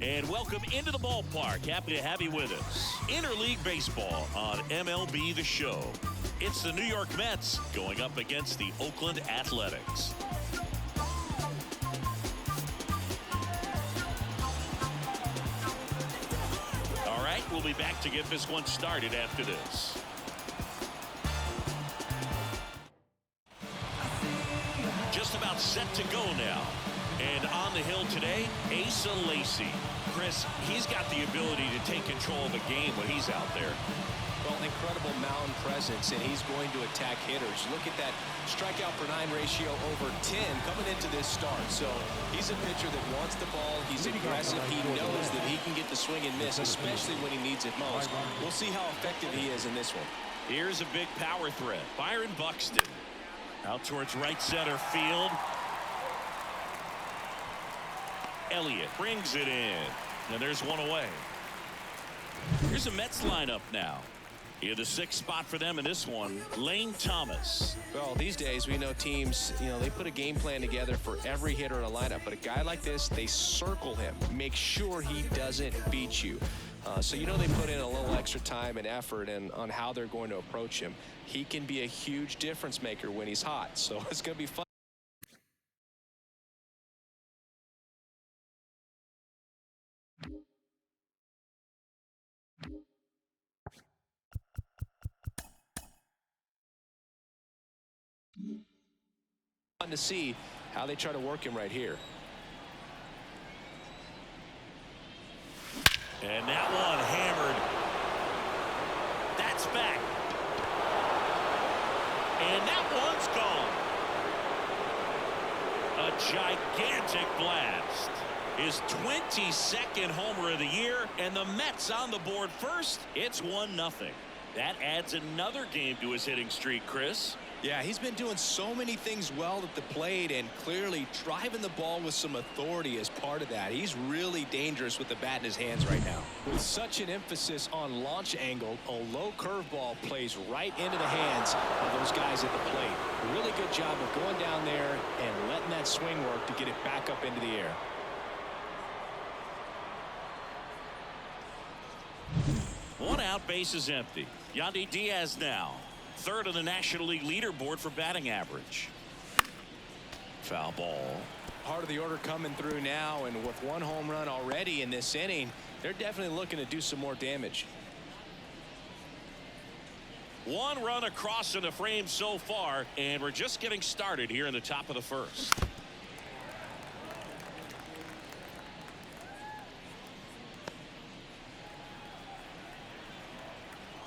And welcome into the ballpark. Happy to have you with us. Interleague Baseball on MLB The Show. It's the New York Mets going up against the Oakland Athletics. All right, we'll be back to get this one started after this. Just about set to go now. And on the hill today, Asa Lacy. Chris, he's got the ability to take control of the game when he's out there. Well, incredible mound presence, and he's going to attack hitters. Look at that strikeout per 9 ratio over 10 coming into this start. So he's a pitcher that wants the ball. He's aggressive. He knows that he can get the swing and miss, especially when he needs it most. We'll see how effective he is in this one. Here's a big power threat. Byron Buxton out towards right center field. Elliott brings it in, and there's one away. Here's a Mets lineup now. In the 6th spot for them in this one, Lane Thomas. Well, these days we know teams, they put a game plan together for every hitter in a lineup, but a guy like this, they circle him, make sure he doesn't beat you. So they put in a little extra time and effort on how they're going to approach him. He can be a huge difference maker when he's hot, so it's going to be fun. To see how they try to work him right here. And that one hammered. That's back. And that one's gone. A gigantic blast. His 22nd homer of the year, and the Mets on the board first. It's 1-0. That adds another game to his hitting streak, Chris. Yeah, he's been doing so many things well at the plate and clearly driving the ball with some authority as part of that. He's really dangerous with the bat in his hands right now. With such an emphasis on launch angle, a low curveball plays right into the hands of those guys at the plate. A really good job of going down there and letting that swing work to get it back up into the air. One out, base is empty. Yandy Diaz now. 3rd on the National League leaderboard for batting average. Foul ball. Part of the order coming through now, and with 1 home run already in this inning, they're definitely looking to do some more damage. 1 run across in the frame so far, and we're just getting started here in the top of the 1st.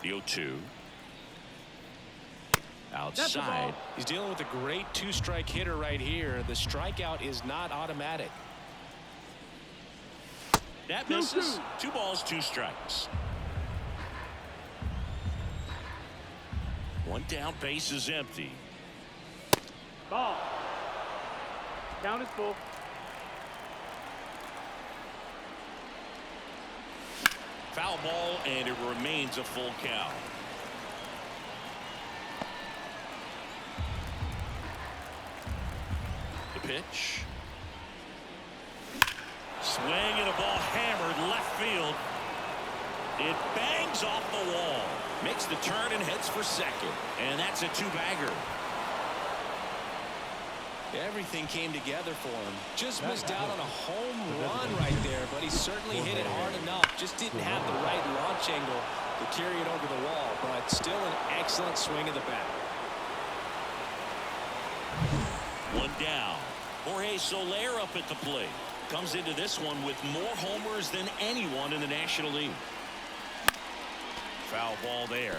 The 0-2. Outside. He's dealing with a great 2-strike hitter right here. The strikeout is not automatic. That misses. 2 balls, 2 strikes. 1 down, base is empty. Ball. Count is full. Foul ball, and it remains a full count. The pitch. Swing and a ball hammered left field. It bangs off the wall. Makes the turn and heads for second. And that's a 2-bagger. Everything came together for him. Just missed out on a home run right there, but he certainly hit it hard enough. Just didn't have the right launch angle to carry it over the wall, but still an excellent swing of the bat. 1 down. Jorge Soler up at the plate. Comes into this one with more homers than anyone in the National League. Foul ball there.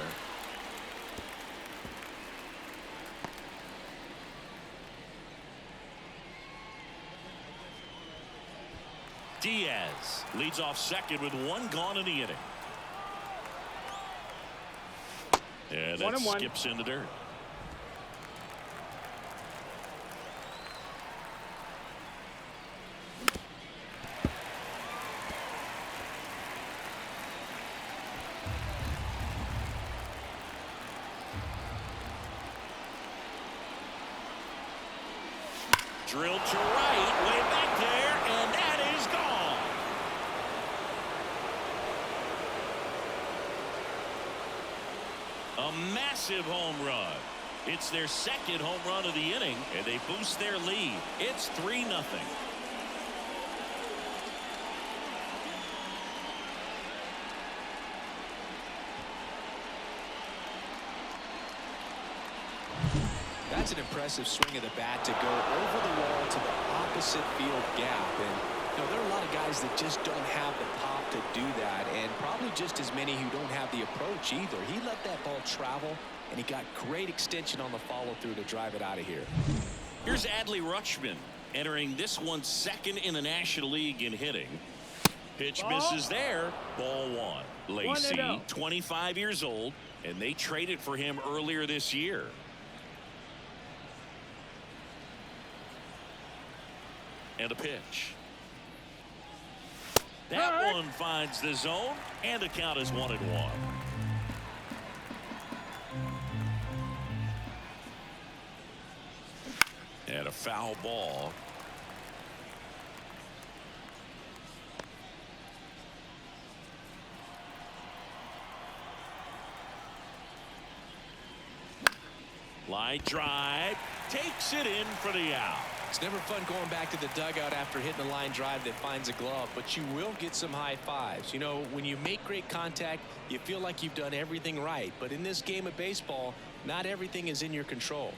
Diaz leads off second with 1 gone in the inning. And that skips in the dirt. Drilled to right, way back there, and that is gone. A massive home run. It's their second home run of the inning, and they boost their lead. It's 3-0. That's an impressive swing of the bat to go over the wall to the opposite field gap. And there are a lot of guys that just don't have the pop to do that, and probably just as many who don't have the approach either. He let that ball travel, and he got great extension on the follow-through to drive it out of here. Here's Adley Rutschman entering this one second in the National League in hitting. Pitch misses there. Ball one. Lacy, 25 years old, and they traded for him earlier this year. And a pitch. That one finds the zone, and the count is 1-1. And a foul ball. Line drive, takes it in for the out. It's never fun going back to the dugout after hitting a line drive that finds a glove, but you will get some high fives. When you make great contact, you feel like you've done everything right. But in this game of baseball, not everything is in your control.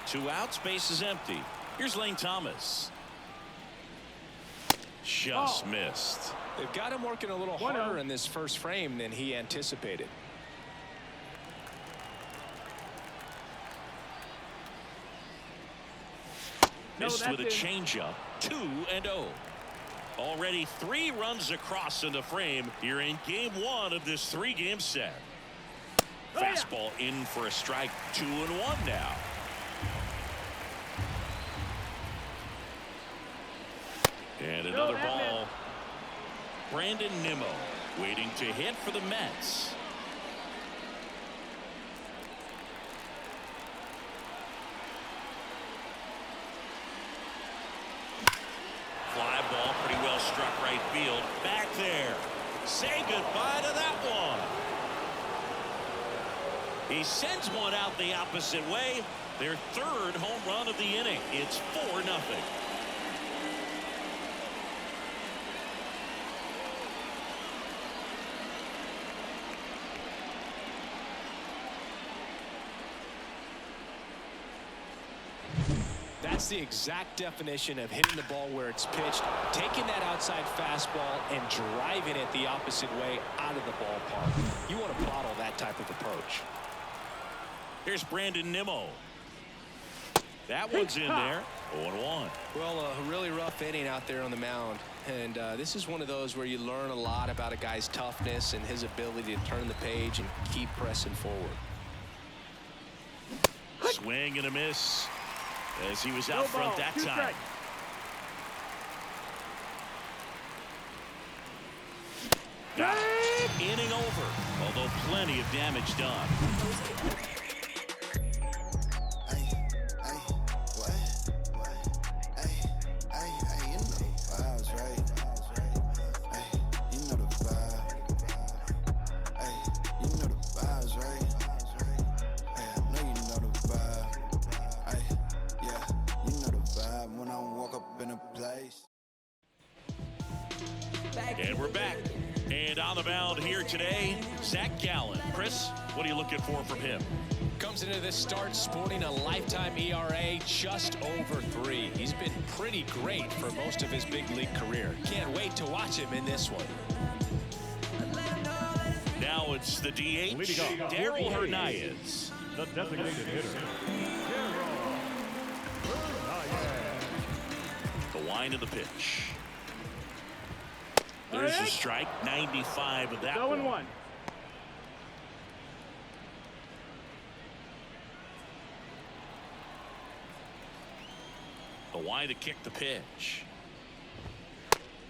2 outs, base is empty. Here's Lane Thomas. Just missed. They've got him working a little harder in this first frame than he anticipated. Missed with a changeup. 2-0. Already 3 runs across in the frame here in game 1 of this 3-game set. Fastball in for a strike. 2-1 now. And another ball. Brandon Nimmo waiting to hit for the Mets. Fly ball, pretty well struck right field. Back there. Say goodbye to that one. He sends one out the opposite way. Their 3rd home run of the inning. It's 4-0. That's the exact definition of hitting the ball where it's pitched, taking that outside fastball and driving it the opposite way out of the ballpark. You want to bottle that type of approach. Here's Brandon Nimmo. That one's in there. 0-1. Well, a really rough inning out there on the mound. And this is one of those where you learn a lot about a guy's toughness and his ability to turn the page and keep pressing forward. Swing and a miss as he was out front that time. Got it. Inning over, although plenty of damage done. And we're back. And on the mound here today, Zach Gallen. Chris, what are you looking for from him? Comes into this start sporting a lifetime ERA just over 3. He's been pretty great for most of his big league career. Can't wait to watch him in this one. Now it's the DH, Darryl Hernandez. The designated hitter, The wind of the pitch. There's a strike. 95 of that one. 0-1. The wind to kick the pitch.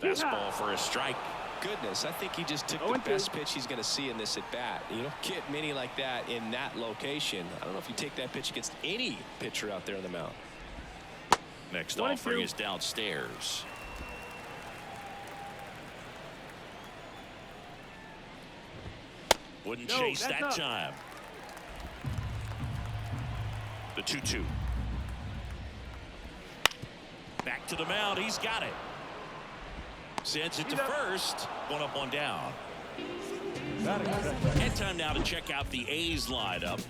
Fastball for a strike. Goodness, I think he just took the best pitch he's going to see in this at bat. You don't get many like that in that location. I don't know if you take that pitch against any pitcher out there on the mound. Next offering is downstairs. Wouldn't chase that time. The 2-2. Back to the mound. He's got it. Sends it to first. One up, one down. And time now to check out the A's lineup.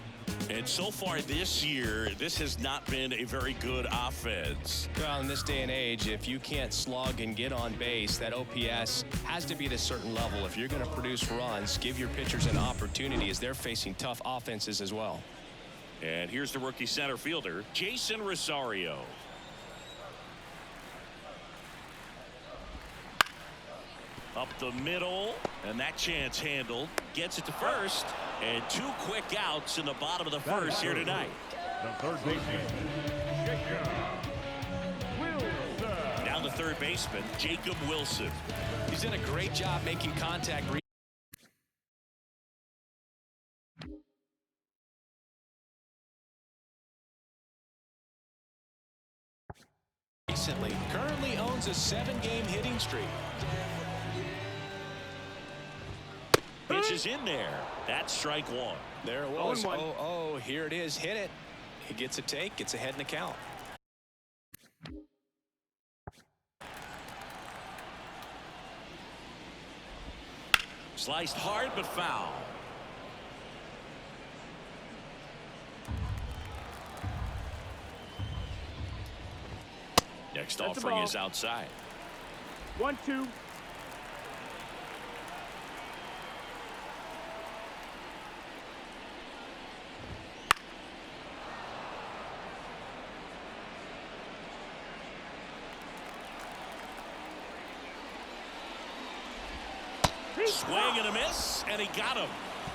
And so far this year, this has not been a very good offense. Well, in this day and age, if you can't slug and get on base, that OPS has to be at a certain level. If you're going to produce runs, give your pitchers an opportunity as they're facing tough offenses as well. And here's the rookie center fielder, Jason Rosario. Up the middle, and that chance handled. Gets it to first, and 2 quick outs in the bottom of the first here tonight. The third baseman, Wilson. Down the third baseman, Jacob Wilson. He's done a great job making contact. Recently, currently owns a 7-game hitting streak. Pitch is in there. That's strike one. There it was. Oh, here it is. Hit it. He gets a take, gets ahead in the count. Sliced hard but foul. Next offering is outside. 1-2. Swing and a miss, and he got him.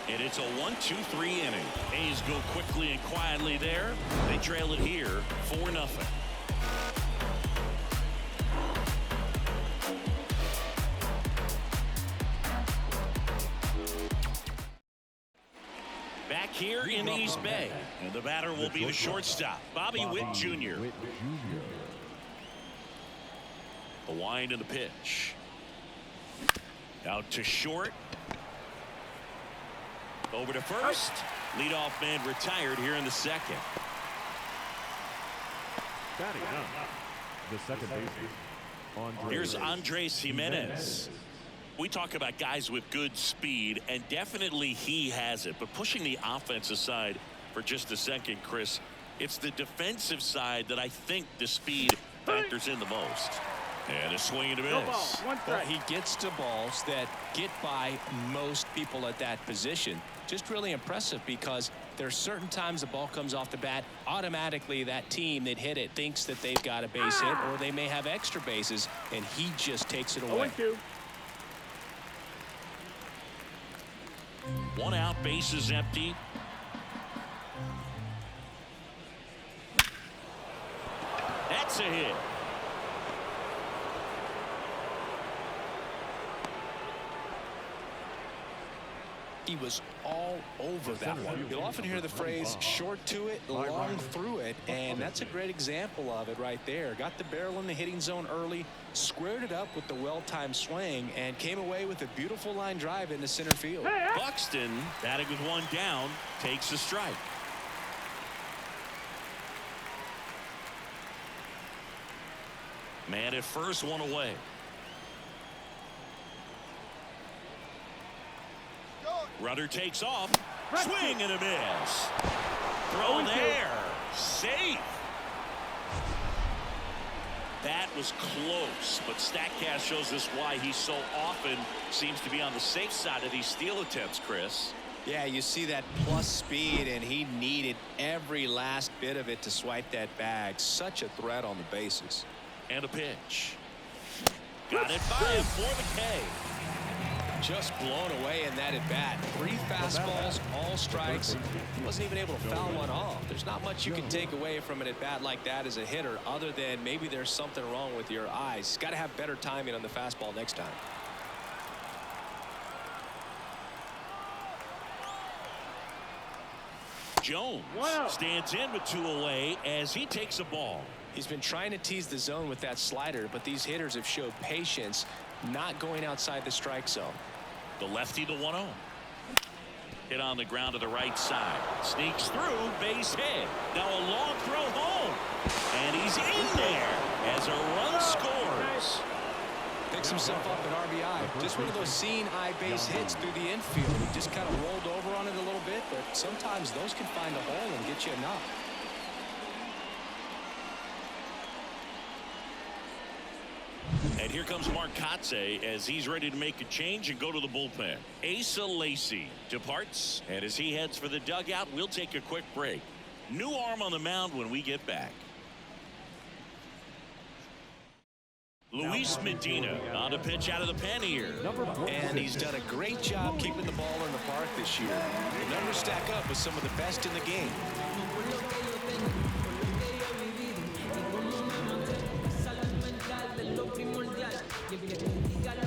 And it's a 1-2-3 inning. A's go quickly and quietly there. They trail it here 4-0. Back here in East Bay, and the batter will be the shortstop, Bobby Witt Jr. The wind and the pitch. Out to short. Over to first. Leadoff man retired here in the second. Batting up, the second baseman. Here's Andres Jimenez. We talk about guys with good speed, and definitely he has it. But pushing the offense aside for just a second, Chris, it's the defensive side that I think the speed factors in the most. And a swing and a miss. Well, he gets to balls that get by most people at that position. Just really impressive because there's certain times the ball comes off the bat, automatically that team that hit it thinks that they've got a base hit or they may have extra bases, and he just takes it away. 0-2. 1 out, bases empty. That's a hit. He was all over that one. You'll often hear the phrase short to it, long through it, and that's a great example of it right there. Got the barrel in the hitting zone early, squared it up with the well-timed swing, and came away with a beautiful line drive into center field. Buxton, batting with 1 down, takes a strike. Man at first, 1 away. Runner takes off. Swing and a miss. Throw there. Safe. That was close, but StatCast shows us why he so often seems to be on the safe side of these steal attempts, Chris. Yeah, you see that plus speed, and he needed every last bit of it to swipe that bag. Such a threat on the bases. And a pitch. Got it by him for the K. Just blown away in that at bat. 3 fastballs, all strikes. He wasn't even able to foul one off. There's not much you can take away from an at bat like that as a hitter, other than maybe there's something wrong with your eyes. Got to have better timing on the fastball next time. Jones stands in with 2 away as he takes a ball. He's been trying to tease the zone with that slider, but these hitters have showed patience, not going outside the strike zone. The lefty, the 1-0. Hit on the ground to the right side. Sneaks through, base hit. Now a long throw home. And he's in there as a run scores. Picks himself up at RBI. Just one of those seeing eye base hits through the infield. He just kind of rolled over on it a little bit, but sometimes those can find a hole and get you a knock. And here comes Mark Kotze as he's ready to make a change and go to the bullpen. Asa Lacy departs, and as he heads for the dugout, we'll take a quick break. New arm on the mound when we get back. Luis Medina on a pitch out of the pen here. And he's done a great job keeping the ball in the park this year. The numbers stack up with some of the best in the game.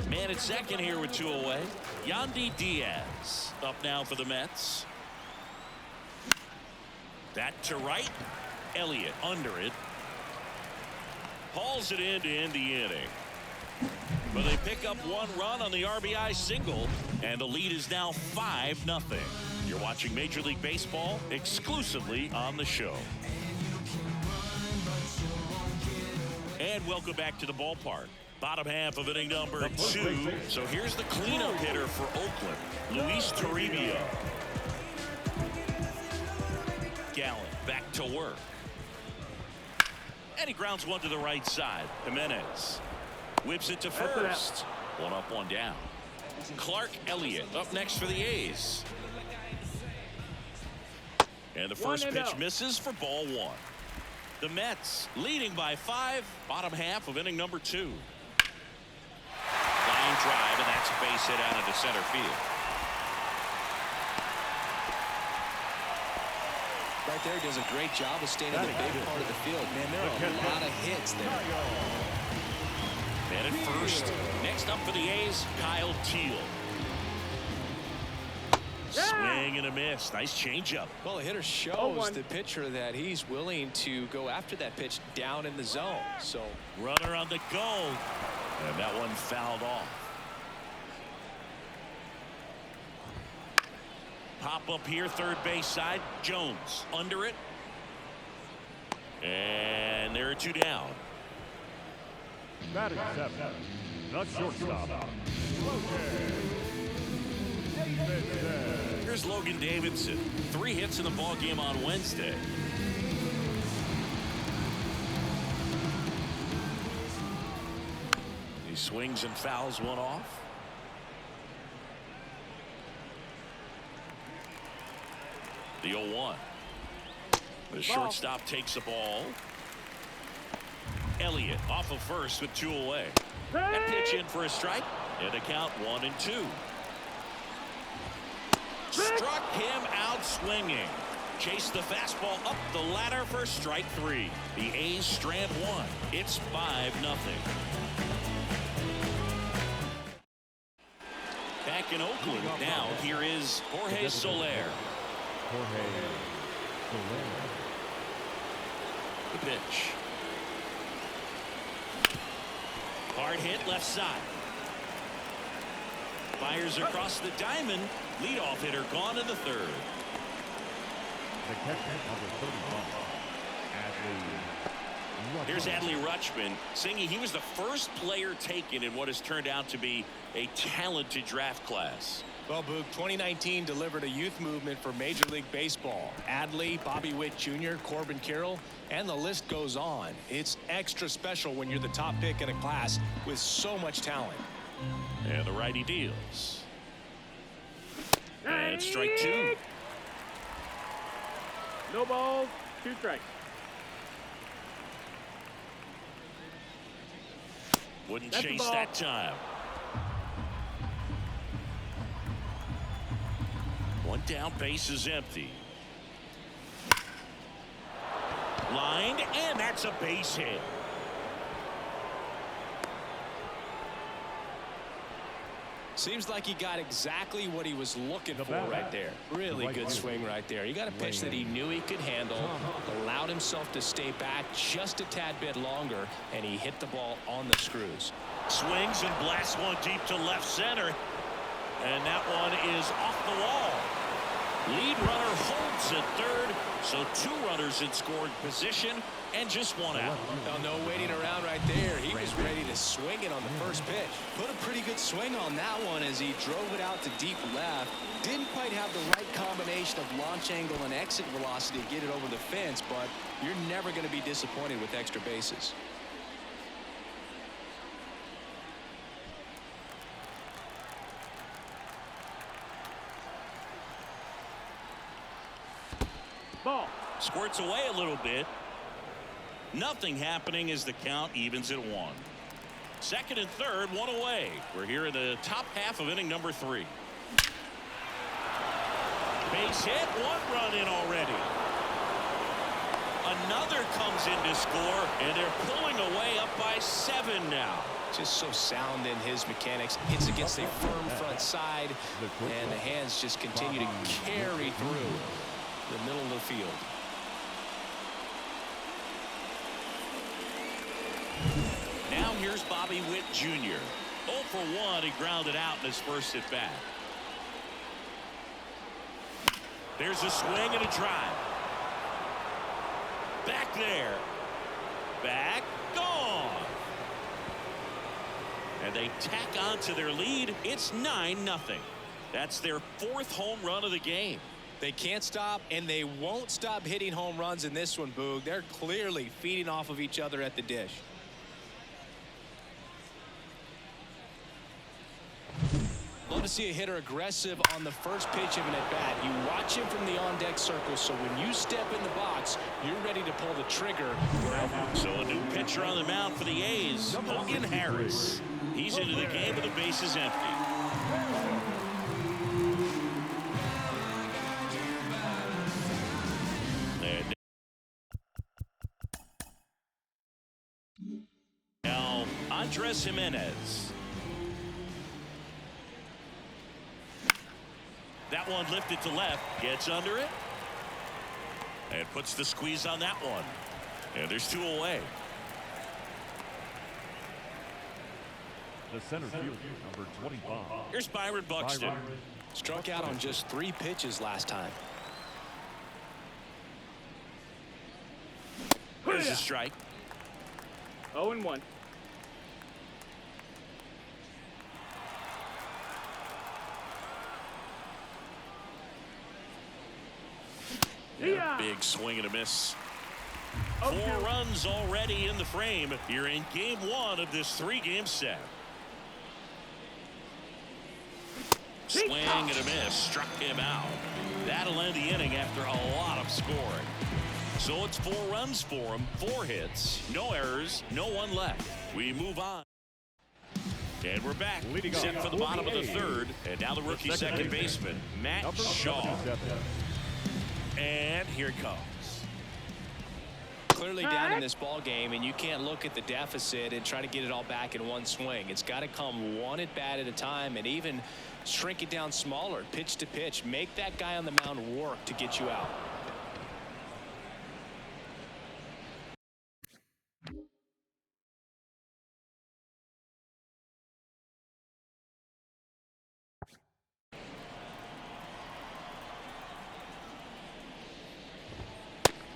Man at second here with 2 away. Yandy Diaz up now for the Mets. That to right. Elliott under it. Hauls it in to end the inning. But they pick up 1 run on the RBI single, and the lead is now 5-0. You're watching Major League Baseball exclusively on the show. And welcome back to the ballpark. Bottom half of inning number 2. So here's the cleanup hitter for Oakland, Luis Toribio. Gallen back to work. And he grounds one to the right side. Jimenez whips it to first. 1 up, 1 down. Clark Elliott up next for the A's. And the first pitch misses for ball 1. The Mets leading by 5. Bottom half of inning number 2. Line drive, and that's a base hit out into center field. Right there, he does a great job of staying in the big part of the field. Man, there are a lot of hits there. Man at first. Next up for the A's, Kyle Teal. Swing and a miss. Nice changeup. Well, the hitter shows the pitcher that he's willing to go after that pitch down in the zone. So runner on the go. And that one fouled off. Pop up here, third base side. Jones under it. And there are 2 down. Batting 7. The shortstop. Here's Logan Davidson. 3 hits in the ball game on Wednesday. He swings and fouls one off. The 0-1. The shortstop takes the ball. Elliott off of first with 2 away. That pitch in for a strike. And a count 1-2. Struck him out swinging. Chased the fastball up the ladder for strike 3. The A's strand 1. It's 5-0. Back in Oakland now, here is Jorge Soler. The pitch. Hard hit left side. Fires across the diamond. Leadoff hitter gone in the 3rd. The catcher, number 31, Adley. Here's Adley Rutschman. Singy, he was the first player taken in what has turned out to be a talented draft class. Well, Boog, 2019 delivered a youth movement for Major League Baseball. Adley, Bobby Witt Jr., Corbin Carroll, and the list goes on. It's extra special when you're the top pick in a class with so much talent. And the righty deals. And strike 2. No balls, 2 strikes. Wouldn't chase that time. 1 down, base is empty. Lined, and that's a base hit. Seems like he got exactly what he was looking for right there. Really good swing right there. He got a pitch that he knew he could handle, allowed himself to stay back just a tad bit longer, and he hit the ball on the screws. Swings and blasts one deep to left center. And that one is off the wall. Lead runner holds at third, so 2 runners in scoring position and just 1 out. Well, no waiting around right there. He was ready to swing it on the first pitch. Put a pretty good swing on that one as he drove it out to deep left. Didn't quite have the right combination of launch angle and exit velocity to get it over the fence, but you're never going to be disappointed with extra bases. Ball. Squirts away a little bit. Nothing happening as the count evens at 1. Second and third, 1 away. We're here in the top half of inning number 3. Base hit, 1 run in already. Another comes in to score, and they're pulling away up by 7 now. Just so sound in his mechanics. Hits against a firm front side, and the hands just continue to carry through the middle of the field. Now here's Bobby Witt Jr. 0 for 1. He grounded out in his first at bat. There's a swing and a drive. Back there. Back. Gone. And they tack on to their lead. It's 9-0. That's their 4th home run of the game. They can't stop, and they won't stop hitting home runs in this one, Boog. They're clearly feeding off of each other at the dish. Love to see a hitter aggressive on the first pitch of an at-bat. You watch him from the on-deck circle, so when you step in the box, you're ready to pull the trigger. So a new pitcher on the mound for the A's, Hogan Harris. He's into the game with the bases empty. Now, Andres Jimenez. That one lifted to left, gets under it, and puts the squeeze on that one. And there's 2 away. The center fielder, number 25. Here's Byron Buxton. Struck out on just 3 pitches last time. There's a strike. 0-1. Yeah, big swing and a miss. 4 runs already in the frame. You're in game 1 of this 3-game set. Swing and a miss. Struck him out. That'll end the inning after a lot of scoring. So it's 4 runs for him, 4 hits, no errors, no one left. We move on. And we're back. Set for the bottom of the 3rd. And now the rookie second baseman, Matt Shaw. And here it comes. Clearly down in this ball game, and you can't look at the deficit and try to get it all back in one swing. It's got to come 1 at bat at a time, and even shrink it down smaller, pitch to pitch. Make that guy on the mound work to get you out.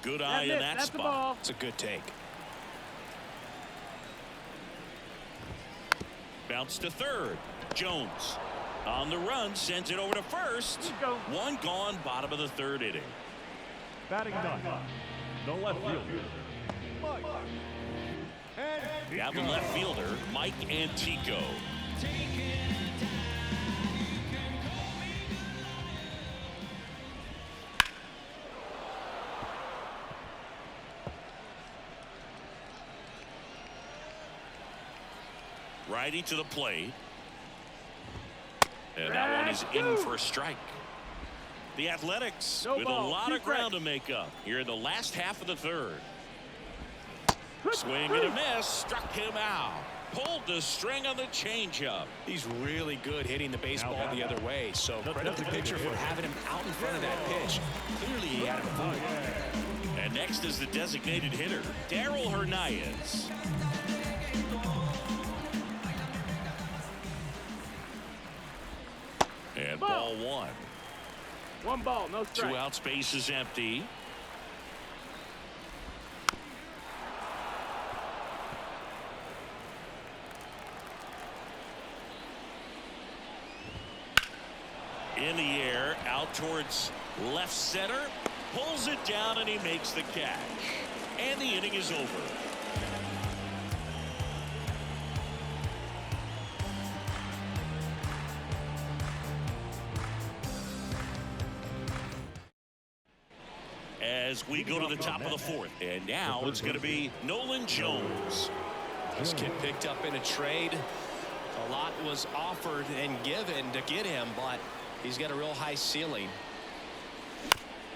Good eye in that spot. It's a good take. Bounce to third. Jones on the run, sends it over to first. 1 gone, bottom of the 3rd inning. Batting 9, the left fielder, Mike. Now the left fielder, Mike Antico. Righty to the plate. And that one is in for a strike. The Athletics with a lot of ground to make up here in the last half of the 3rd. Swing and a miss. Struck him out. Pulled the string on the changeup. He's really good hitting the baseball the other way. So credit the pitcher for having him out in front of that pitch. Clearly he had him fooled. And next is the designated hitter, Darryl Hernandez. And ball 1. One ball, no strike. 2 outs, base is empty. In the air, out towards left center, pulls it down, and he makes the catch. And the inning is over. As we go to the top of the 4th, and now it's going to be Nolan Jones. This kid picked up in a trade. A lot was offered and given to get him, but he's got a real high ceiling.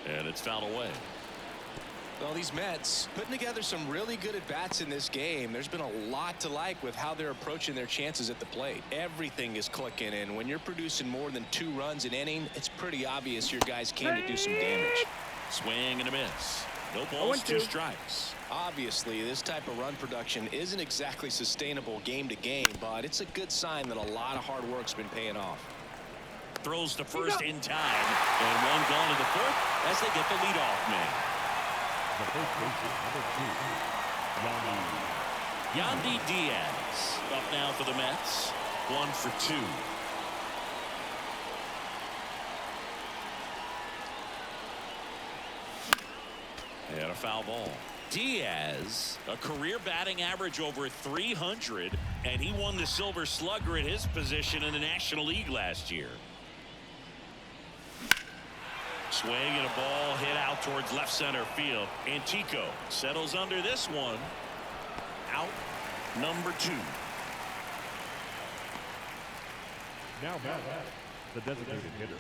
And it's fouled away. Well, these Mets putting together some really good at-bats in this game. There's been a lot to like with how they're approaching their chances at the plate. Everything is clicking, and when you're producing more than 2 runs an inning, it's pretty obvious your guys came to do some damage. Swing and a miss. No balls, 2 strikes. Obviously, this type of run production isn't exactly sustainable game to game, but it's a good sign that a lot of hard work's been paying off. Throws to first in time, and one gone to the 4th as they get the leadoff man. The first baseman, number 2, Yandy Diaz up now for the Mets. 1 for 2. And a foul ball. Diaz, a career batting average over 300, and he won the Silver Slugger at his position in the National League last year. Swing and a ball hit out towards left center field. Antico settles under this one. Out number 2. now batting, the designated hitter.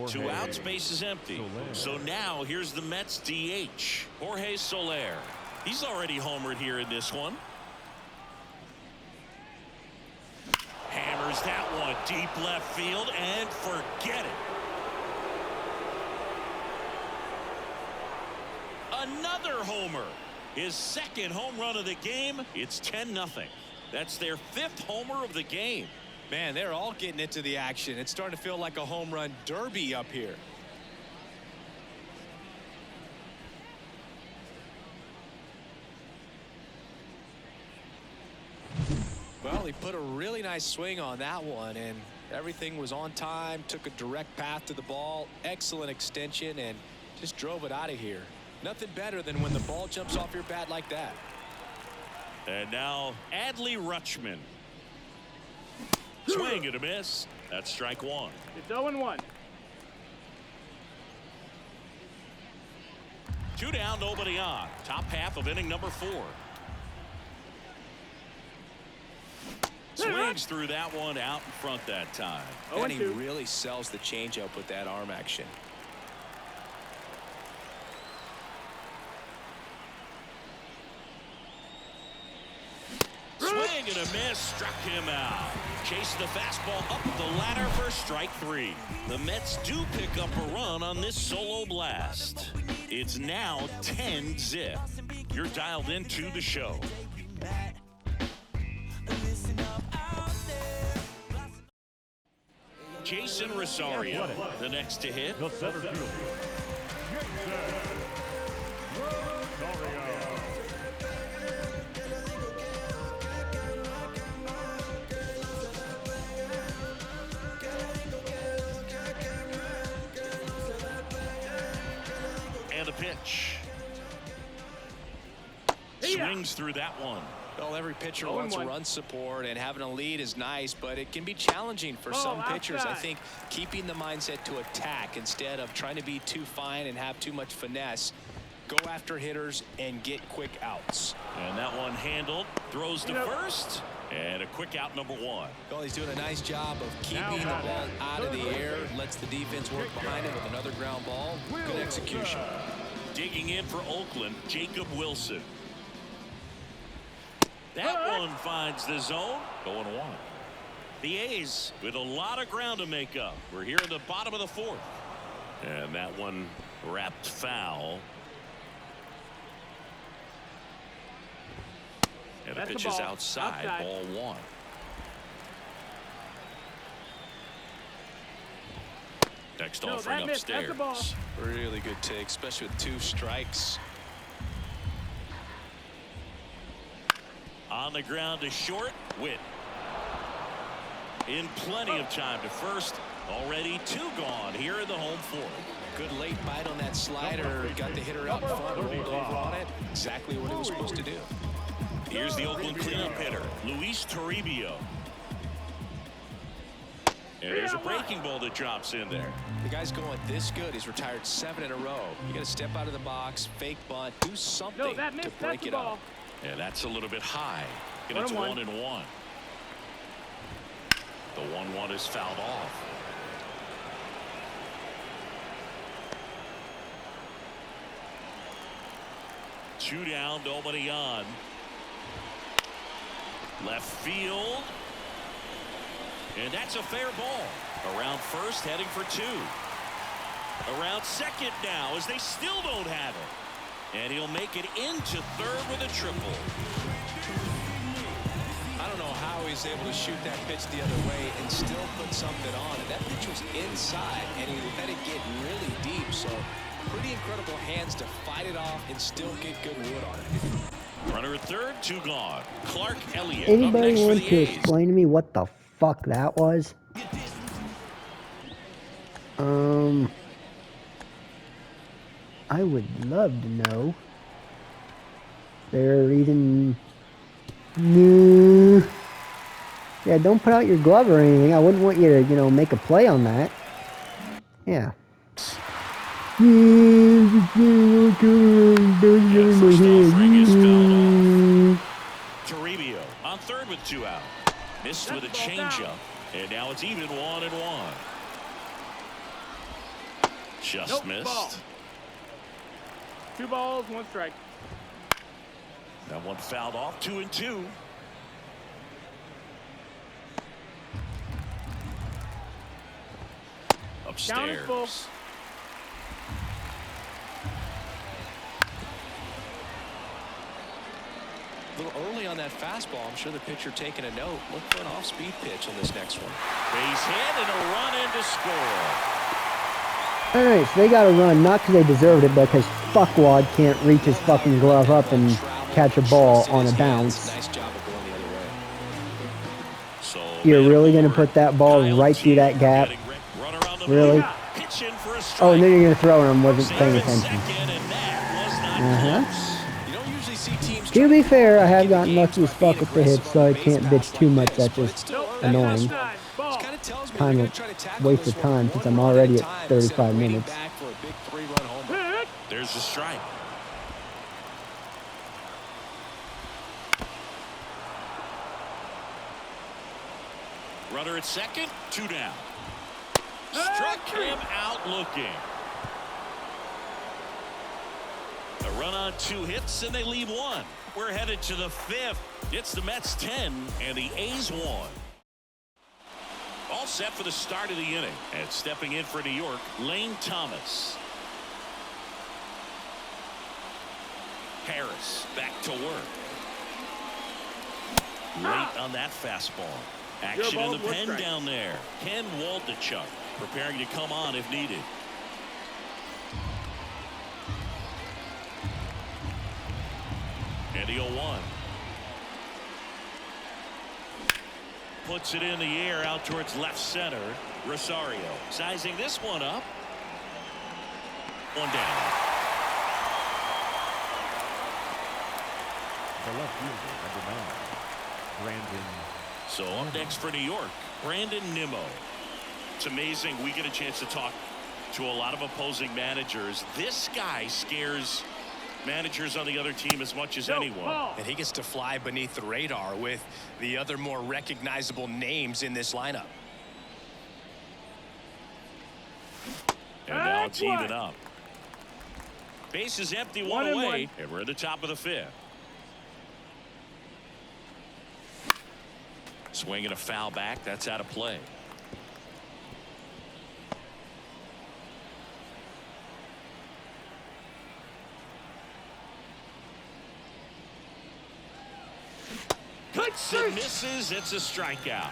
2 outs, base is empty. So now here's the Mets DH, Jorge Soler. He's already homered here in this one. Hammers that one deep left field and forget it. Another homer. His 2nd home run of the game. It's 10-0. That's their 5th homer of the game. Man, they're all getting into the action. It's starting to feel like a home run derby up here. Well, he put a really nice swing on that one, and everything was on time, took a direct path to the ball, excellent extension, and just drove it out of here. Nothing better than when the ball jumps off your bat like that. And now Adley Rutschman. Swing and a miss. That's strike 1. It's 0-1. 2 down, nobody on. Top half of inning number 4. Swings through that one out in front that time. And he really sells the changeup with that arm action. Swing and a miss, struck him out. Chasing the fastball up the ladder for strike 3. The Mets do pick up a run on this solo blast. It's now 10-0. You're dialed into the show. Jason Rosario, the next to hit. The center fielder, And a pitch. Swings through that one. Well, every pitcher wants run support, and having a lead is nice, but it can be challenging for some pitchers. I think keeping the mindset to attack instead of trying to be too fine and have too much finesse. Go after hitters and get quick outs. And that one handled. Throws to first. And a quick out, number 1. Well, he's doing a nice job of keeping the ball out of the air. Lets the defense work behind him with another ground ball. Good execution. Digging in for Oakland, Jacob Wilson. That one finds the zone. 0-1. The A's with a lot of ground to make up. We're here in the bottom of the 4th. And that one wrapped foul. And the pitch is outside. Ball 1. Next No, offering that missed. That's the ball. upstairs. Really good take, especially with 2 strikes. On the ground to short. Witt. In plenty of time to first. Already 2 gone here in the home 4th. Good late bite on that slider. Got the hitter out in front, rolled over on it. Exactly what it was supposed to do. Here's the Oakland cleanup hitter, Luis Toribio. And there's a breaking ball that drops in there. The guy's going this good. He's retired 7 in a row. You got to step out of the box, fake bunt, do something No, that missed. to break That's it the ball. up. Yeah, that's a little bit high. And it's 1-1. 1-1. The 1-1 is fouled off. Two down, nobody on. Left field. And that's a fair ball. Around first, heading for 2. Around second now, as they still don't have it. And he'll make it into third with a triple. I don't know how he's able to shoot that pitch the other way and still put something on. And that pitch was inside, and he let it get really deep. So pretty incredible hands to fight it off and still get good wood on it. Runner at third, 2 gone. Clark Elliott up Anybody next for want the to A's. explain to me what the fuck that was? I would love to know. They're even... Yeah, don't put out your glove or anything. I wouldn't want you to, you know, make a play on that. Yeah. Toribio on third with 2 out. Missed with a changeup. And now it's even 1-1. Just Nope, missed. ball. 2 balls, 1 strike. That one fouled off. 2-2. Count is full. Upstairs. A little early on that fastball. I'm sure the pitcher taking a note. Look for an off-speed pitch on this next one. Base hit and a run in to score. Alright, so they got to run, not because they deserved it, but because fuckwad can't reach his fucking glove up and catch a ball on a bounce. Nice job of going the other way. So You're really going to put that ball right through that gap? Really? Oh, and then you're going to throw it and wasn't paying attention. You don't usually see teams. To be fair, I have gotten lucky as fuck with the hits, so I can't bitch too much. That's just annoying. Kind of waste of time since I'm already at 35 minutes. There's the strike. Runner at second, 2 down. Struck him out looking. A run on 2 hits and they leave 1. We're headed to the 5th. It's the Mets 10 and the A's 1. All set for the start of the inning. And stepping in for New York, Lane Thomas. Harris back to work. Late on that fastball. Action in the pen down there. Ken Waldichuk preparing to come on if needed. And the 0-1. Puts it in the air out towards left center. Rosario sizing this one up. 1 down. The left fielder, number 9, Brandon. So up next for New York, Brandon Nimmo. It's amazing. We get a chance to talk to a lot of opposing managers. This guy scares managers on the other team as much as anyone. And he gets to fly beneath the radar with the other more recognizable names in this lineup. And now it's even up. Base is empty, 1 away, and we're at the top of the 5th. Swinging a foul back. That's out of play. Cuts and misses. It's a strikeout.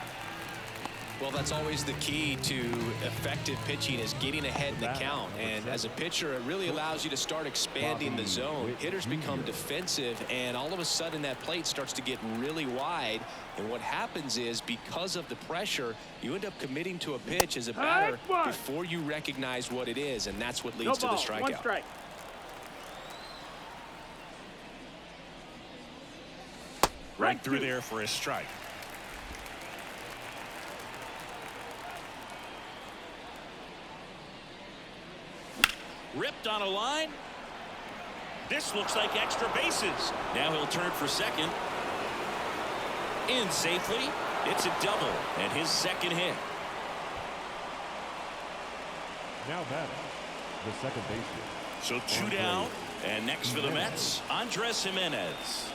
Well, that's always the key to effective pitching, is getting ahead in the count. And as a pitcher, it really allows you to start expanding the zone. Hitters become defensive, and all of a sudden that plate starts to get really wide. And what happens is, because of the pressure, you end up committing to a pitch as a batter before you recognize what it is, and that's what leads to the strikeout. 1 strike. Right through there for a strike. Ripped on a line. This looks like extra bases. Now he'll turn for second. In safely. It's a double and his second hit. Now batting, the second baseman. So 2 down, and next for the Mets, Andres Jimenez.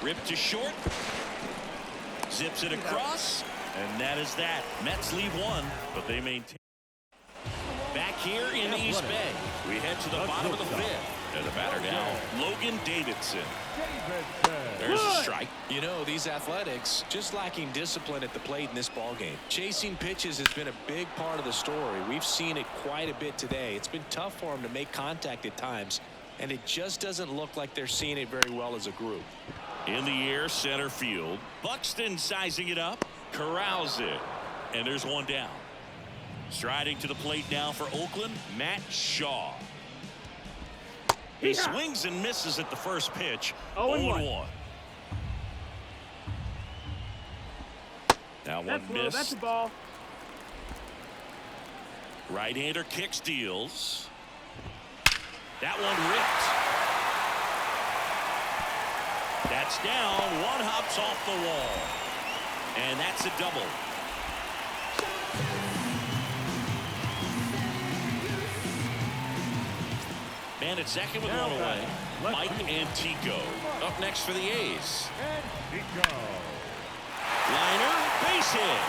Ripped to short. Zips it across, and that is that. Mets lead 1, but they maintain. Back here in the East Bay, we head to the bottom of the 5th. And the batter now, Logan Davidson. There's a strike. You know, these Athletics just lacking discipline at the plate in this ballgame. Chasing pitches has been a big part of the story. We've seen it quite a bit today. It's been tough for them to make contact at times, and it just doesn't look like they're seeing it very well as a group. In the air, center field. Buxton sizing it up, corrals it, and there's 1 down. Striding to the plate now for Oakland, Matt Shaw. He swings and misses at the first pitch. 0-1. Now one miss. That's a ball. Right-hander kicks, deals. That one ripped. That's down. One hops off the wall. And that's a double. Man at second with 1 away. Mike Antico up next for the A's. Liner, base hit.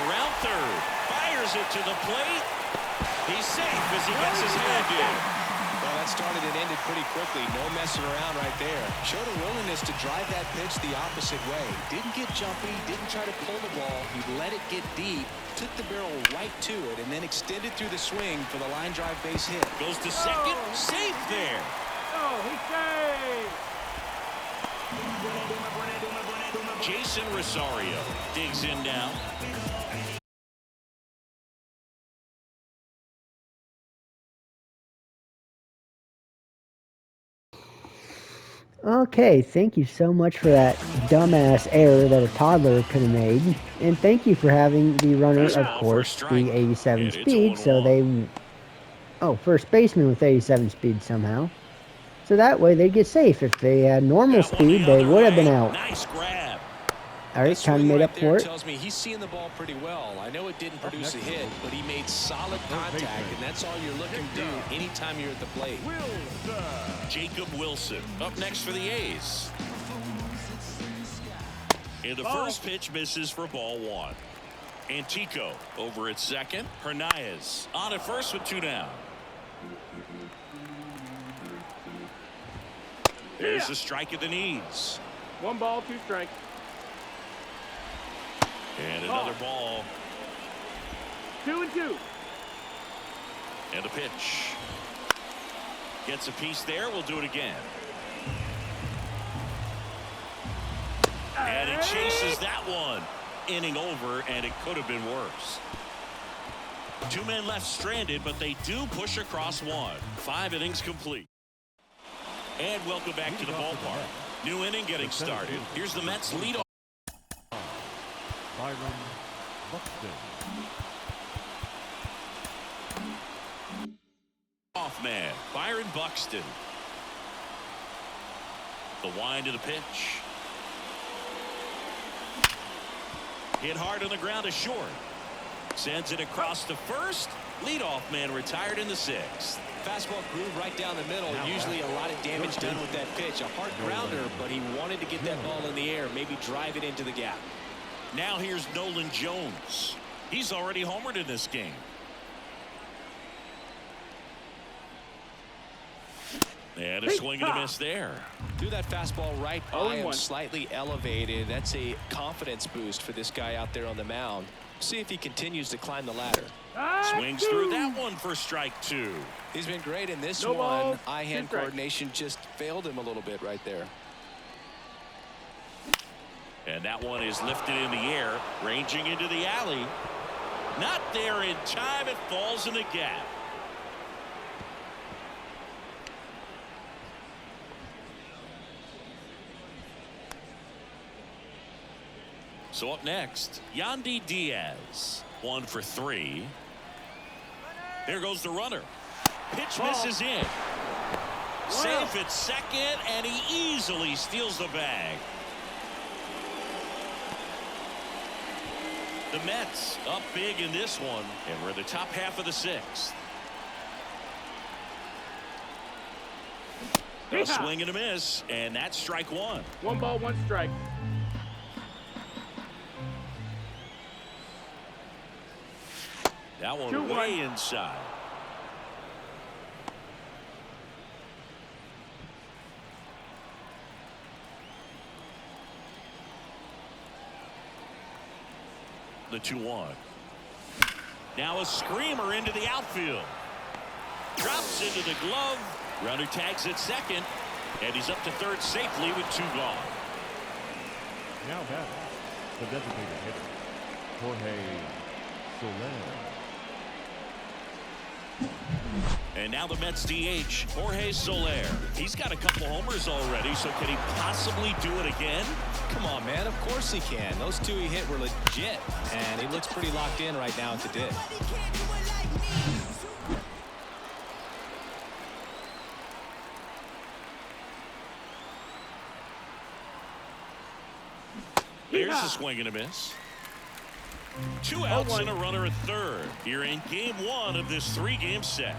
Around third. Fires it to the plate. He's safe as he gets his hand in. Well, that started and ended pretty quickly. No messing around right there. Showed a willingness to drive that pitch the opposite way. Didn't get jumpy. Didn't try to pull the ball. He let it get deep. Took the barrel right to it and then extended through the swing for the line drive base hit. Goes to second. Safe there. Oh, he's safe. Jason Rosario digs in now. Okay, thank you so much for that dumbass error that a toddler could have made. And thank you for having the runner, of course, the 87 speed, so they... Oh, first baseman with 87 speed somehow. So that way they'd get safe. If they had normal speed, they would have been out. Nice grab. Alright, kind of made up for it. Tells me he's seeing the ball pretty well. I know it didn't produce a hit, but he made solid contact, and that's all you're looking to do anytime you're at the plate. Jacob Wilson up next for the A's. And the first pitch misses for ball 1. Antico over at second. Hernandez on at first with 2 down. There's a strike at the knees. 1 ball, 2 strikes. And another ball. 2-2. And a pitch. Gets a piece there. We'll do it again. And he chases that one. Inning over, and it could have been worse. 2 men left stranded, but they do push across 1. 5 innings complete. And welcome back to the ballpark. New inning getting started. Here's the Mets lead off. Byron Buxton. Off man, Byron Buxton. The wind of the pitch. Hit hard on the ground to short. Sends it across to first. Leadoff man retired in the 6th. Fastball groove right down the middle. Usually a lot of damage done with that pitch. A hard grounder, but he wanted to get that ball in the air, maybe drive it into the gap. Now here's Nolan Jones. He's already homered in this game. And a swing and a miss there. Threw that fastball right by him, slightly elevated. That's a confidence boost for this guy out there on the mound. See if he continues to climb the ladder. Swings through that one for strike 2. He's been great in this one. Eye-hand coordination just failed him a little bit right there. And that one is lifted in the air, ranging into the alley. Not there in time. It falls in the gap. So up next, Yandy Diaz. 1 for 3. There goes the runner. Pitch misses in. Safe at second, and he easily steals the bag. The Mets up big in this one, and we're in the top half of the 6th. A swing and a miss, and that's strike 1. 1 ball, 1 strike. That one way inside. The 2-1. Now a screamer into the outfield. Drops into the glove. Runner tags at second, and he's up to third safely with 2 gone. Now batting, the designated hitter, Jorge Soler. And now the Mets DH, Jorge Soler. He's got a couple homers already, so can he possibly do it again? Come on, man. Of course he can. Those 2 he hit were legit, and he looks pretty locked in right now at the dip. Here's a swing and a miss. 2 outs and a runner at third here in game 1 of this 3-game set.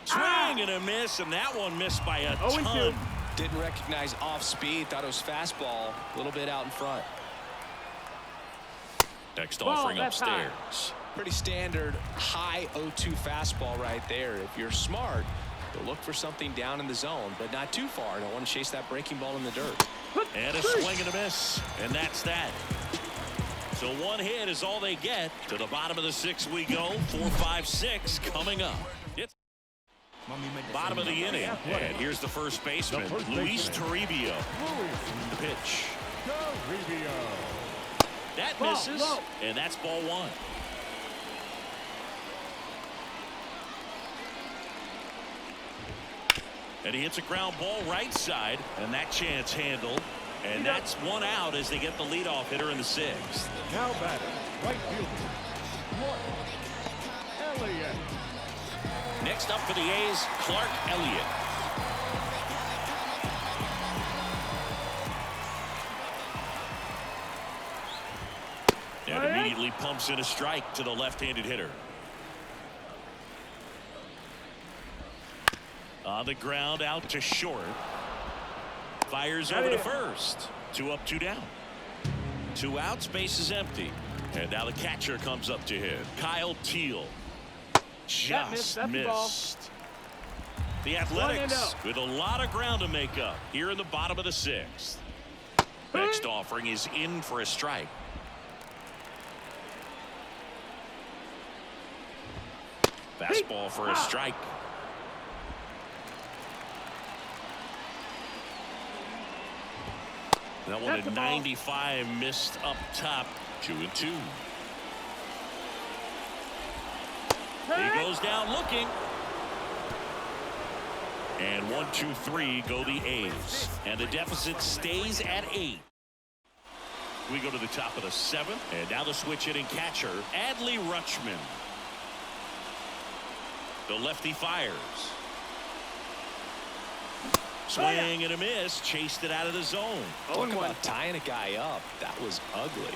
Swing and a miss, and that one missed by a ton. Didn't recognize off speed. Thought it was fastball. A little bit out in front. Next offering upstairs. Pretty standard high 0-2 fastball right there. If you're smart, you'll look for something down in the zone, but not too far. Don't want to chase that breaking ball in the dirt. And a swing and a miss, and that's that. So 1 hit is all they get. To the bottom of the 6th we go. 4, 5, 6 coming up. It's bottom of the inning, and here's the first baseman, Luis Toribio. The pitch. That misses, and that's ball 1. And he hits a ground ball right side, and that chance handled. And that's 1 out as they get the leadoff hitter in the 6th. Now batting, right fielder, Elliott. Next up for the A's, Clark Elliott. And immediately pumps in a strike to the left-handed hitter. On the ground, out to short. Fires over to first. 2 up, 2 down. 2 outs, base is empty. And now the catcher comes up to hit. Kyle Teal. Just missed. The Athletics with a lot of ground to make up here in the bottom of the 6th. Next offering is in for a strike. Fastball for a strike. That one at 95 missed up top. 2-2. He goes down looking. And 1, 2, 3 go the A's. And the deficit stays at 8. We go to the top of the 7th. And now the switch hitting catcher, Adley Rutschman. The lefty fires. Swing and a miss. Chased it out of the zone. Talk about tying a guy up. That was ugly.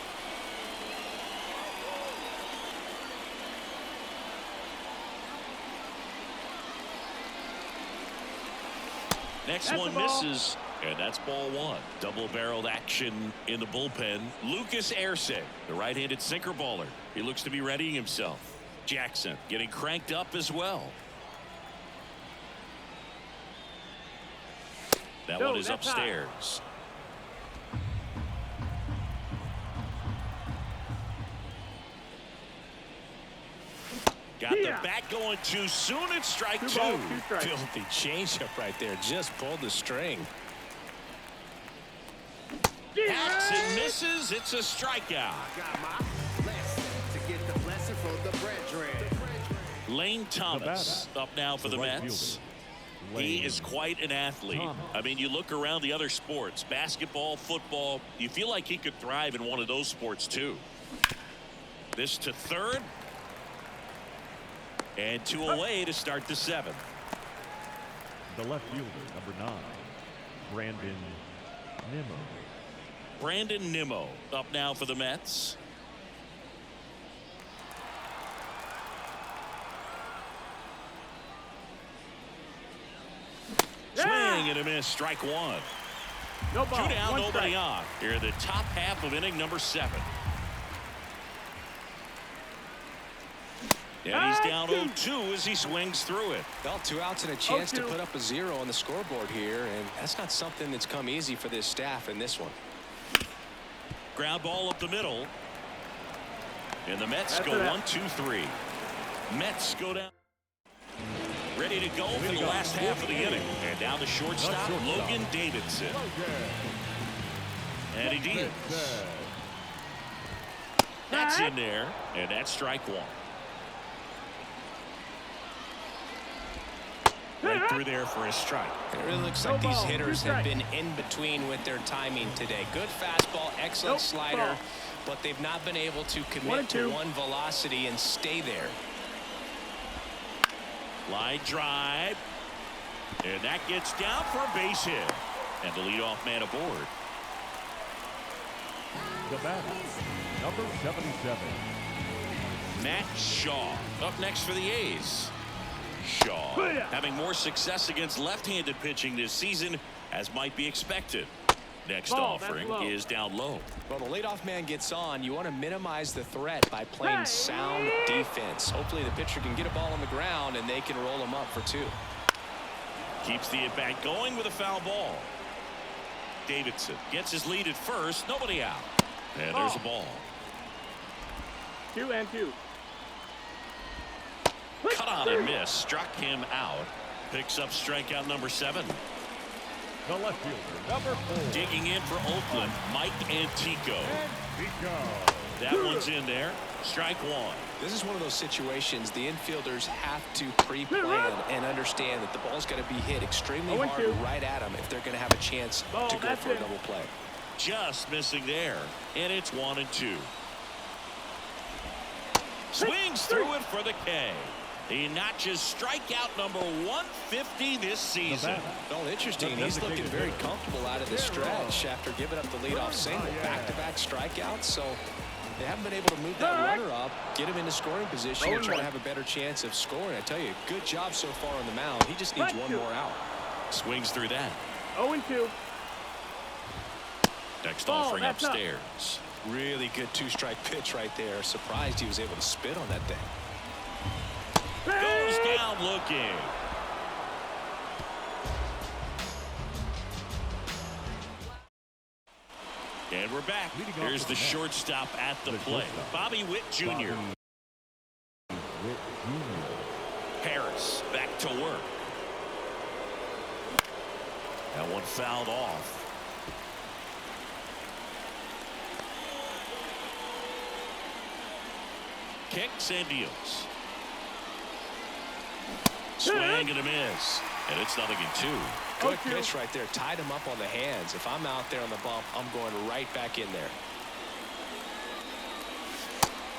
Next one misses, and that's ball 1. Double-barreled action in the bullpen. Lucas Erceg, the right-handed sinker baller. He looks to be readying himself. Jackson getting cranked up as well. That one is upstairs. Got the bat going too soon. It's strike two. Filthy changeup right there. Just pulled the string. Hacks and misses. It's a strikeout. Lane Thomas up now for the Mets. He is quite an athlete. I mean, you look around the other sports, basketball, football, you feel like he could thrive in one of those sports too. This to third. And two away to start the seventh. The left fielder, number 9, Brandon Nimmo. Brandon Nimmo up now for the Mets. Swing and a miss. Strike one. No ball. 2 down, One nobody strike. on. Here in the top half of inning number 7. And he's down 0-2 as he swings through it. Well, 2 outs and a chance to put up a 0 on the scoreboard here, and that's not something that's come easy for this staff in this one. Ground ball up the middle. And the Mets go 1-2-3. Mets go down. Ready to go for the last half of the inning. And down the shortstop, Logan Davidson. And he deals. That's in there. And that's strike one. Right through there for a strike. It really looks like these hitters have been in between with their timing today. Good fastball, excellent slider, but they've not been able to commit to one velocity and stay there. Line drive. And that gets down for a base hit. And the leadoff man aboard. The batter, number 77. Matt Shaw up next for the A's. Shaw having more success against left-handed pitching this season, as might be expected. Next offering is down low. Well, the leadoff man gets on. You want to minimize the threat by playing sound defense. Hopefully the pitcher can get a ball on the ground and they can roll him up for 2. Keeps the at-bat going with a foul ball. Davidson gets his lead at first. Nobody out. And there's a ball. 2-2. Cut on and miss. Struck him out. Picks up strikeout number 7. The left fielder, number 4. Digging in for Oakland, Mike Antico. That one's in there. Strike one. This is one of those situations the infielders have to pre-plan and understand that the ball's got to be hit extremely hard right at them if they're going to have a chance to go for a double play. Just missing there. And it's 1-2. Swings through it for the K. He notches strikeout number 150 this season. Well, interesting. He's looking very comfortable out of the stretch after giving up the leadoff single. Back-to-back strikeouts, so they haven't been able to move that runner up, get him into scoring position, and try to have a better chance of scoring. I tell you, good job so far on the mound. He just needs one more out. Swings through that. 0-2. Next offering upstairs. Really good 2-strike pitch right there. Surprised he was able to spit on that thing. Goes down looking. And we're back. Here's the shortstop at the plate. Bobby Witt Jr. Harris back to work. That one fouled off. Kicks and deals. Swing and a miss. And it's 0-2. Good pitch right there. Tied him up on the hands. If I'm out there on the bump, I'm going right back in there.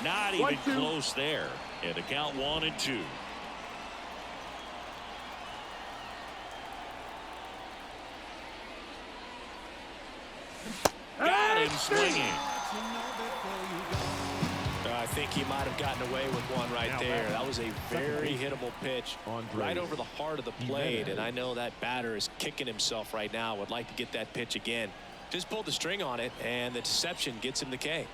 Not even close there. And the count 1-2. Got him swinging. I think he might have gotten away with one right there. That was a very hittable pitch right over the heart of the plate, and I know that batter is kicking himself right now. Would like to get that pitch again. Just pulled the string on it, and the deception gets him the K.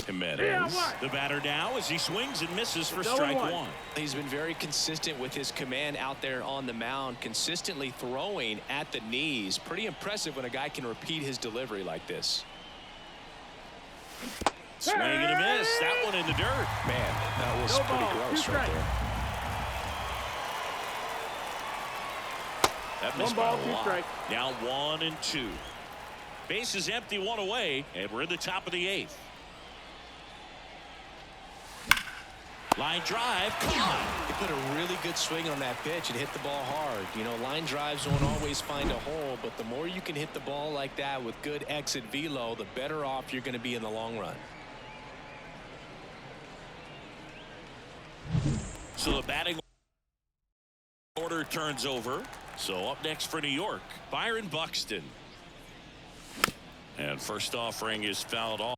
Jimenez, the batter now, as he swings and misses for strike one. He's been very consistent with his command out there on the mound, consistently throwing at the knees. Pretty impressive when a guy can repeat his delivery like this. Swing and a miss. That one in the dirt. Man, that was pretty gross right there. That missed by a lot. Now 1-2. Base is empty, one away, and we're in the top of the 8th. Line drive, caught. He put a really good swing on that pitch and hit the ball hard. You know, line drives won't always find a hole, but the more you can hit the ball like that with good exit velo, the better off you're going to be in the long run. So the batting order turns over. So up next for New York, Byron Buxton. And first offering is fouled off.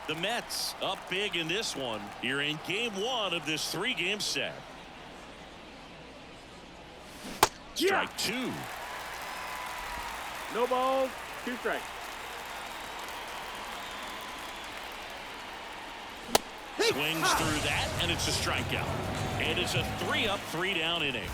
The Mets up big in this one. You're in game 1 of this 3-game set. Strike 2. No balls, 2 strikes. Swings through that, and it's a strikeout. And it's a 3-up, 3-down inning.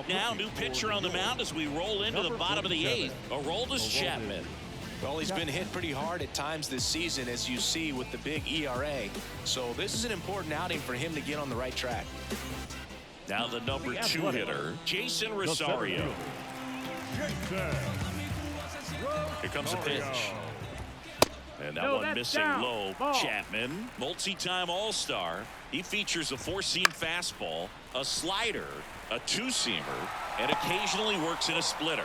Now, new pitcher on the mound as we roll into the bottom of the 8th. Aroldis Chapman. Well, he's been hit pretty hard at times this season, as you see with the big ERA. So this is an important outing for him to get on the right track. Now the number 2 hitter, Jason Rosario. Here comes the pitch. And that one missing low. Chapman, multi-time All-Star. He features a 4-seam fastball, a slider, a 2-seamer, and occasionally works in a splitter.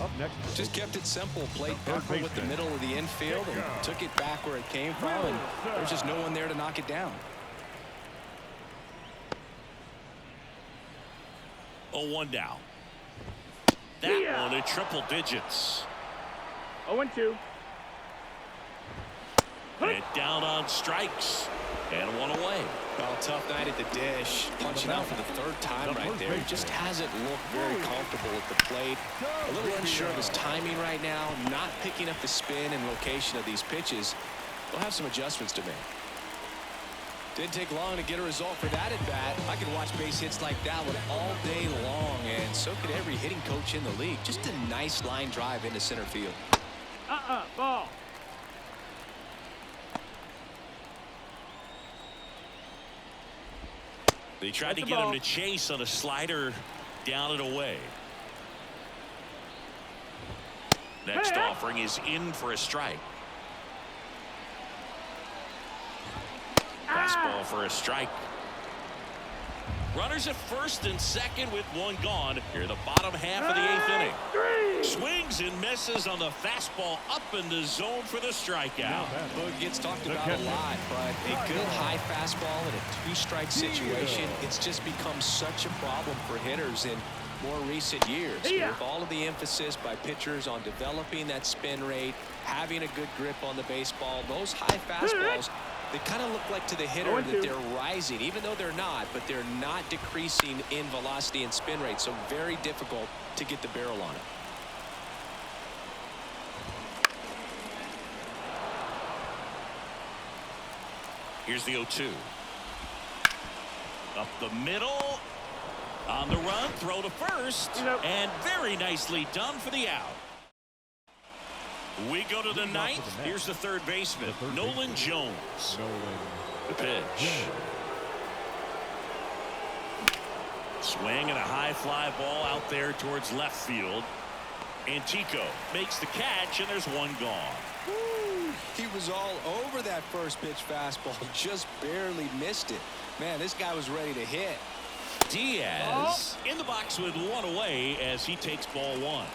Up next, just kept it simple. Played Pepper with the middle of the infield and took it back where it came from, and there's just no one there to knock it down. 0-1 now. That one in triple digits. 0-2. And down on strikes. And one away. Well, tough night at the dish. Punching out for the 3rd time right there. He just hasn't looked very comfortable at the plate. A little unsure of his timing right now. Not picking up the spin and location of these pitches. They'll have some adjustments to make. Didn't take long to get a result for that at bat. I could watch base hits like that one all day long, and so could every hitting coach in the league. Just a nice line drive into center field. Ball. They tried to get him to chase on a slider down and away. Next offering is in for a strike. Fastball for a strike. Runners at first and second with one gone. Here the bottom half of the 8th inning. Swings and misses on the fastball up in the zone for the strikeout. Well, it gets talked about a lot, but a good high fastball in a 2-strike situation, it's just become such a problem for hitters in more recent years. With all of the emphasis by pitchers on developing that spin rate, having a good grip on the baseball, those high fastballs, they kind of look like to the hitter that they're rising, even though they're not, but they're not decreasing in velocity and spin rate, so very difficult to get the barrel on it. Here's the 0-2. Up the middle. On the run, throw to first. And very nicely done for the out. We go to the 9th. Here's the 3rd baseman, Nolan Jones. The pitch. Swing and a high fly ball out there towards left field. Antico makes the catch, and there's one gone. He was all over that first pitch fastball, just barely missed it. Man, this guy was ready to hit. Diaz in the box with one away as he takes ball one.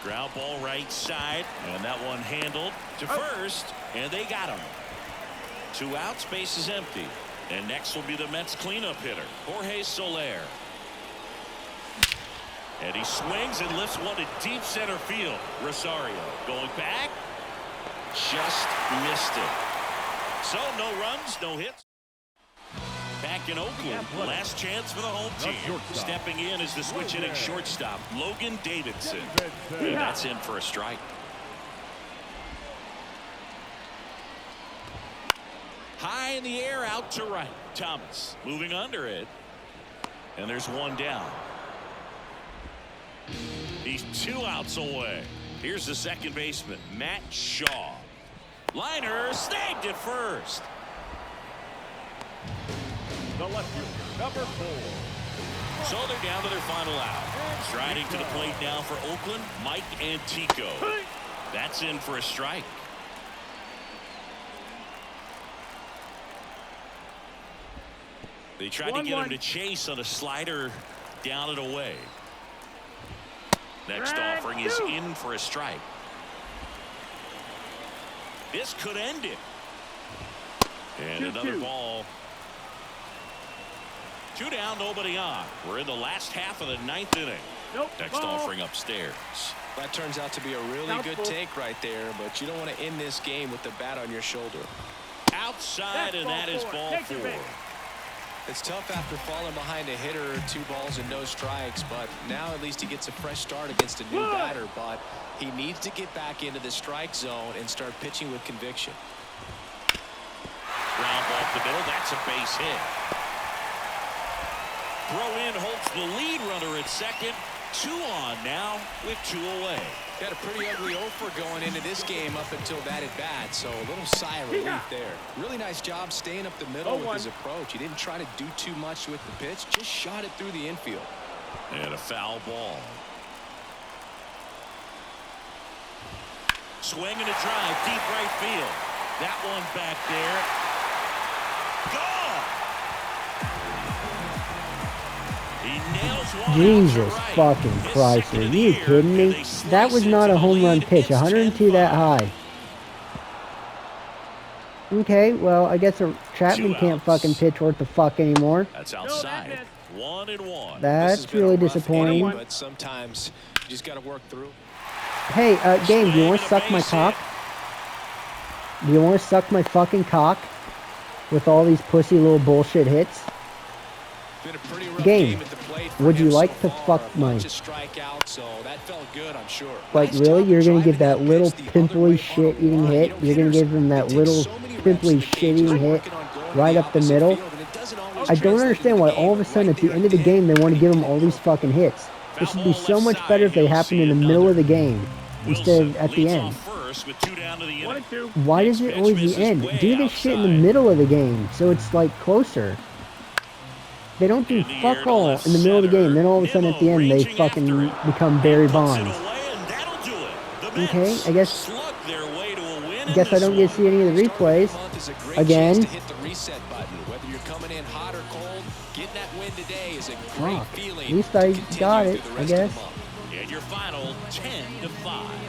Ground ball right side, and that one handled to first, and they got him. 2 outs, base is empty. And next will be the Mets cleanup hitter, Jorge Soler. And he swings and lifts one to deep center field. Rosario going back. Just missed it. So no runs, no hits. Back in Oakland, last chance for the home team. Stepping in is the switch hitting shortstop, Logan Davidson. And that's in for a strike. High in the air, out to right. Thomas moving under it. And there's one down. He's 2 outs away. Here's the second baseman, Matt Shaw. Liner snagged at first. The left fielder, number 4. So they're down to their final out. Striding to the plate now for Oakland, Mike Antico. That's in for a strike. They tried to get him to chase on a slider down and away. Next offering is in for a strike. This could end it. And another ball. 2 down, nobody on. We're in the last half of the 9th inning. Next offering upstairs. That turns out to be a really good take right there, but you don't want to end this game with the bat on your shoulder. Outside, and that is ball 4. It's tough after falling behind a hitter, 2 balls and no strikes, but now at least he gets a fresh start against a new batter, but he needs to get back into the strike zone and start pitching with conviction. Ground ball up the middle, that's a base hit. Throw in holds the lead runner at second. 2 on now with 2 away. He had a pretty ugly offer going into this game up until that at bat, so a little sigh of relief there. Really nice job staying up the middle with his approach. He didn't try to do too much with the pitch, just shot it through the infield. And a foul ball. Swing and a drive, deep right field. That one back there. Gone! He nails one. Jesus fucking Christ, are you kidding me? That was not a home run pitch. 102 that high. Okay, well, I guess Chapman can't fucking pitch worth the fuck anymore. That's outside. 1-1. That's really disappointing. But sometimes you just got to work through. Hey, Game, do you want to suck my cock? Do you want to suck my fucking cock with all these pussy little bullshit hits? Game, would you like to fuck my... Like, really? You're going to give that little pimply shit-eating hit? You're going to give him that little pimply shit-eating hit right up the middle? I don't understand why all of a sudden at the end of the game they want to give him all these fucking hits. This would be so much better if they happened in the middle of the game instead of at the end. Why does it always the end? Do this shit in the middle of the game so it's like closer. They don't do fuck all in the middle of the game. Then all of a sudden at the end they fucking become Barry Bonds. Okay, I guess I don't get to see any of the replays. Again. Fuck. At least I got it, I guess. And your final 10-5.